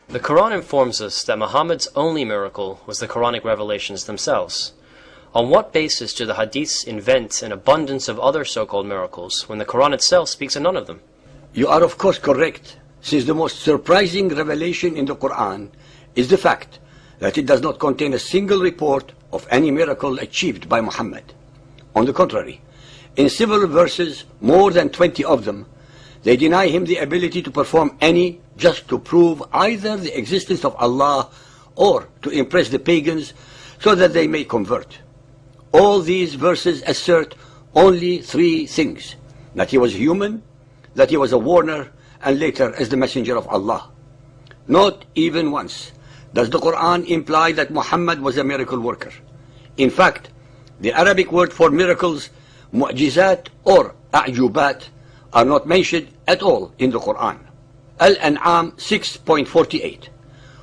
The Quran informs us that Muhammad's only miracle was the Quranic revelations themselves. On what basis do the hadiths invent an abundance of other so-called miracles when the Quran itself speaks of none of them? You are of course correct, since the most surprising revelation in the Quran is the fact that it does not contain a single report of any miracle achieved by Muhammad. On the contrary, in several verses, more than 20 of them, they deny him the ability to perform any just to prove either the existence of Allah or to impress the pagans so that they may convert. All these verses assert only three things: that he was human, that he was a warner, and later as the messenger of Allah. Not even once does the Quran imply that Muhammad was a miracle worker. In fact, the Arabic word for miracles, mu'jizat or a'jubat, are not mentioned at all in the Quran. Al-An'am 6.48.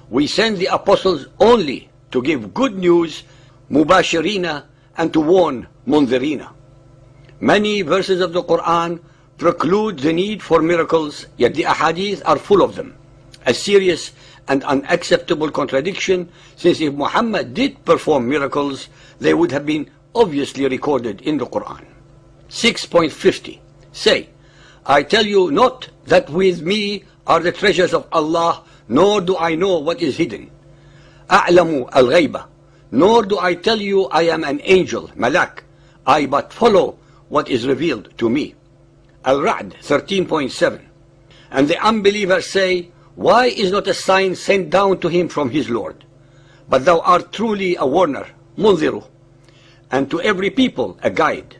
We send the apostles only to give good news, mubashirina, and to warn munzirina. Many verses of the Quran preclude the need for miracles, yet the ahadith are full of them. A serious and unacceptable contradiction, since if Muhammad did perform miracles, they would have been obviously recorded in the Quran. 6.50. Say, I tell you not that with me are the treasures of Allah, nor do I know what is hidden. A'lamu al-ghayba. Nor do I tell you I am an angel, malak. I but follow what is revealed to me. Al-Ra'd 13.7. And the unbelievers say, why is not a sign sent down to him from his Lord? But thou art truly a warner, munziru, and to every people a guide.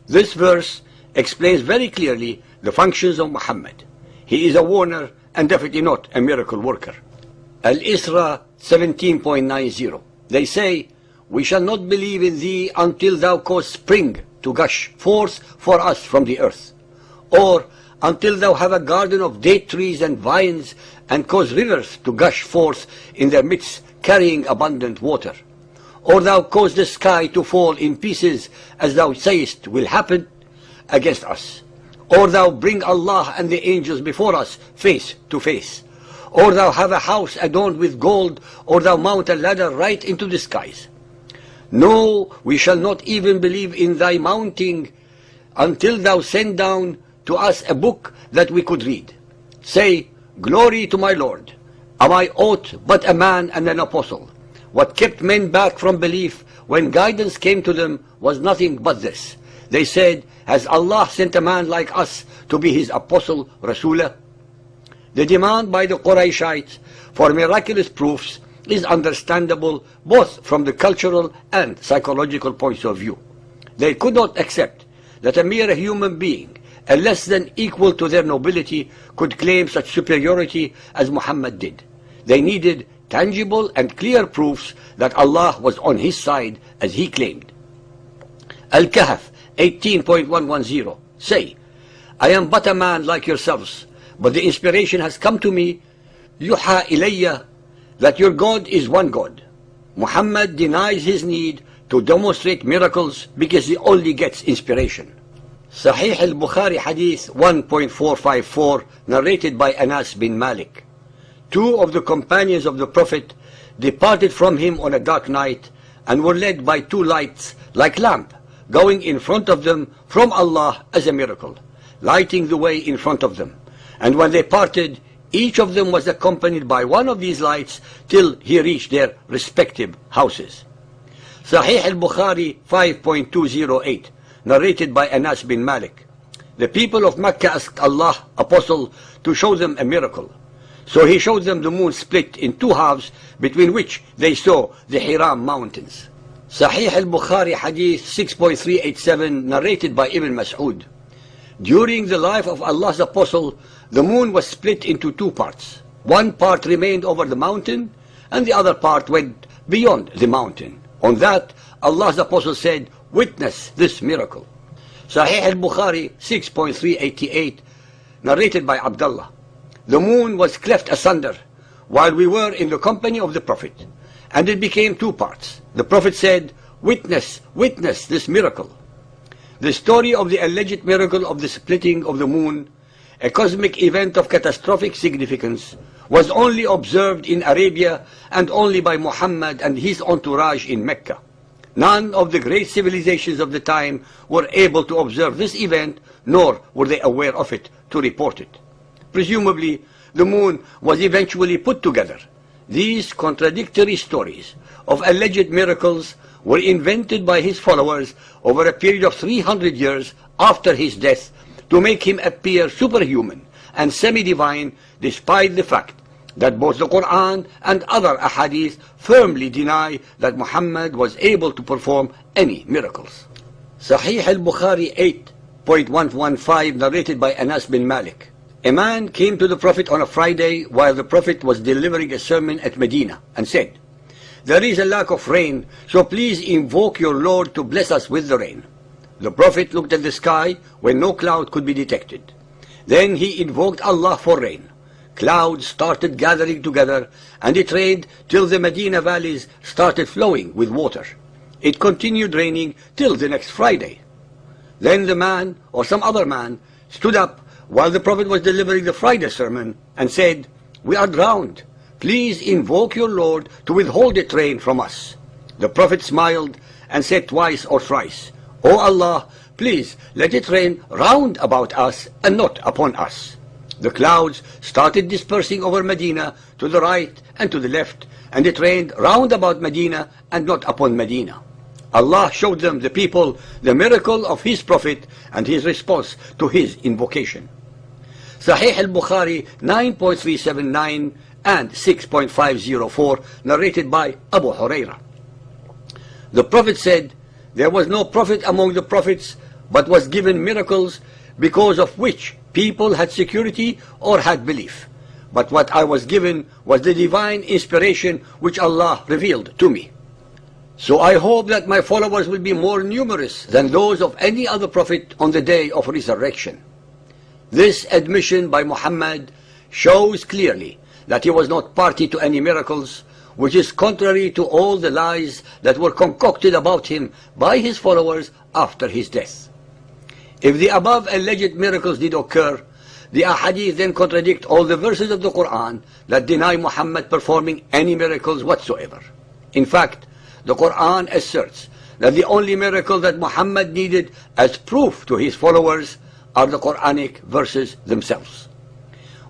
This verse explains very clearly the functions of Muhammad. He is a warner and definitely not a miracle worker. Al-Isra 17.90. They say, we shall not believe in thee until thou cause spring to gush forth for us from the earth, or until thou have a garden of date trees and vines, and cause rivers to gush forth in their midst, carrying abundant water, or thou cause the sky to fall in pieces, as thou sayest will happen against us, or thou bring Allah and the angels before us face to face, or thou have a house adorned with gold, or thou mount a ladder right into the skies. No, we shall not even believe in thy mounting until thou send down to us a book that we could read. Say, glory to my Lord. Am I aught but a man and an apostle? What kept men back from belief when guidance came to them was nothing but this. They said, has Allah sent a man like us to be his apostle, Rasulah? The demand by the Qurayshites for miraculous proofs is understandable both from the cultural and psychological points of view. They could not accept that a mere human being, a less than equal to their nobility, could claim such superiority as Muhammad did. They needed tangible and clear proofs that Allah was on his side as he claimed. Al-Kahf 18.110. Say, I am but a man like yourselves, but the inspiration has come to me, yuha ilayya, that your God is one God. Muhammad denies his need to demonstrate miracles because he only gets inspiration. Sahih al-Bukhari Hadith 1.454, narrated by Anas bin Malik. Two of the companions of the Prophet departed from him on a dark night and were led by two lights like lamp going in front of them from Allah as a miracle, lighting the way in front of them. And when they parted, each of them was accompanied by one of these lights till he reached their respective houses. Sahih al-Bukhari 5.208, narrated by Anas bin Malik. The people of Mecca asked Allah, Apostle, to show them a miracle. So he showed them the moon split in two halves, between which they saw the Hiram mountains. Sahih al-Bukhari Hadith 6.387, narrated by Ibn Mas'ud. During the life of Allah's Apostle, the moon was split into two parts. One part remained over the mountain, and the other part went beyond the mountain. On that, Allah's Apostle said, witness this miracle. Sahih al-Bukhari 6.388, narrated by Abdullah. The moon was cleft asunder while we were in the company of the Prophet, and it became two parts. The Prophet said, witness this miracle. The story of the alleged miracle of the splitting of the moon, a cosmic event of catastrophic significance, was only observed in Arabia and only by Muhammad and his entourage in Mecca. None of the great civilizations of the time were able to observe this event, nor were they aware of it to report it. Presumably, the moon was eventually put together. These contradictory stories of alleged miracles were invented by his followers over a period of 300 years after his death to make him appear superhuman and semi-divine, despite the fact that both the Quran and other ahadith firmly deny that Muhammad was able to perform any miracles. Sahih al-Bukhari 8.115 narrated by Anas bin Malik. A man came to the Prophet on a Friday while the Prophet was delivering a sermon at Medina and said, "There is a lack of rain, so please invoke your Lord to bless us with the rain." The Prophet looked at the sky where no cloud could be detected. Then he invoked Allah for rain. Clouds started gathering together and it rained till the Medina valleys started flowing with water. It continued raining till the next Friday. Then the man or some other man stood up while the Prophet was delivering the Friday sermon and said, "We are drowned. Please invoke your Lord to withhold the rain from us." The Prophet smiled and said twice or thrice, "O Allah, please let it rain round about us and not upon us." The clouds started dispersing over Medina to the right and to the left, and it rained round about Medina and not upon Medina. Allah showed them, the people, the miracle of His Prophet and his response to his invocation. Sahih al-Bukhari 9.379 and 6.504 narrated by Abu Huraira. The Prophet said, "There was no prophet among the prophets but was given miracles because of which people had security or had belief. But what I was given was the divine inspiration which Allah revealed to me. So I hope that my followers will be more numerous than those of any other prophet on the day of resurrection." This admission by Muhammad shows clearly that he was not party to any miracles, which is contrary to all the lies that were concocted about him by his followers after his death. If the above alleged miracles did occur, the ahadith then contradict all the verses of the Quran that deny Muhammad performing any miracles whatsoever. In fact, the Quran asserts that the only miracle that Muhammad needed as proof to his followers are the Quranic verses themselves.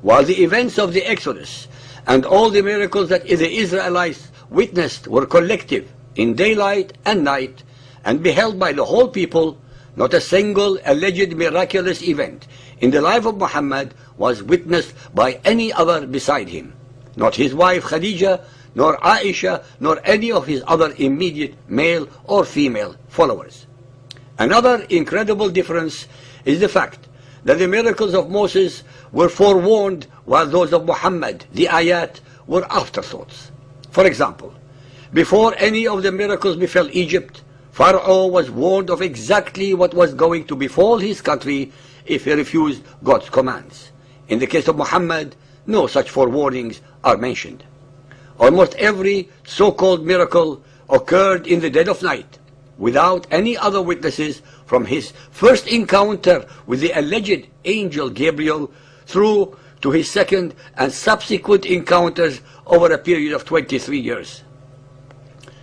While the events of the Exodus and all the miracles that the Israelites witnessed were collective in daylight and night and beheld by the whole people, not a single alleged miraculous event in the life of Muhammad was witnessed by any other beside him, not his wife Khadija, nor Aisha, nor any of his other immediate male or female followers. Another incredible difference is the fact that the miracles of Moses were forewarned while those of Muhammad, the ayat, were afterthoughts. For example, before any of the miracles befell Egypt, Pharaoh was warned of exactly what was going to befall his country if he refused God's commands. In the case of Muhammad, no such forewarnings are mentioned. Almost every so-called miracle occurred in the dead of night, without any other witnesses from his first encounter with the alleged angel Gabriel through to his second and subsequent encounters over a period of 23 years.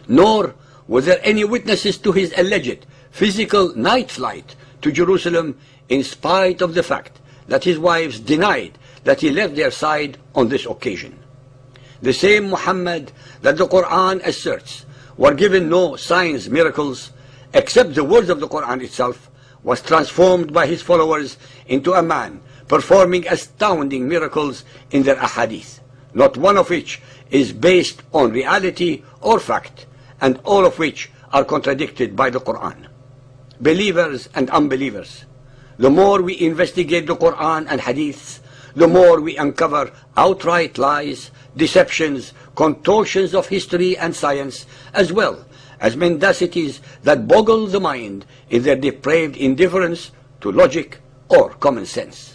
Nor were there any witnesses to his alleged physical night flight to Jerusalem, in spite of the fact that his wives denied that he left their side on this occasion. The same Muhammad that the Quran asserts were given no signs, miracles, except the words of the Quran itself, was transformed by his followers into a man performing astounding miracles in their ahadith, not one of which is based on reality or fact, and all of which are contradicted by the Quran. Believers and unbelievers, the more we investigate the Quran and hadiths, the more we uncover outright lies, deceptions, contortions of history and science, as well as mendacities that boggle the mind in their depraved indifference to logic or common sense.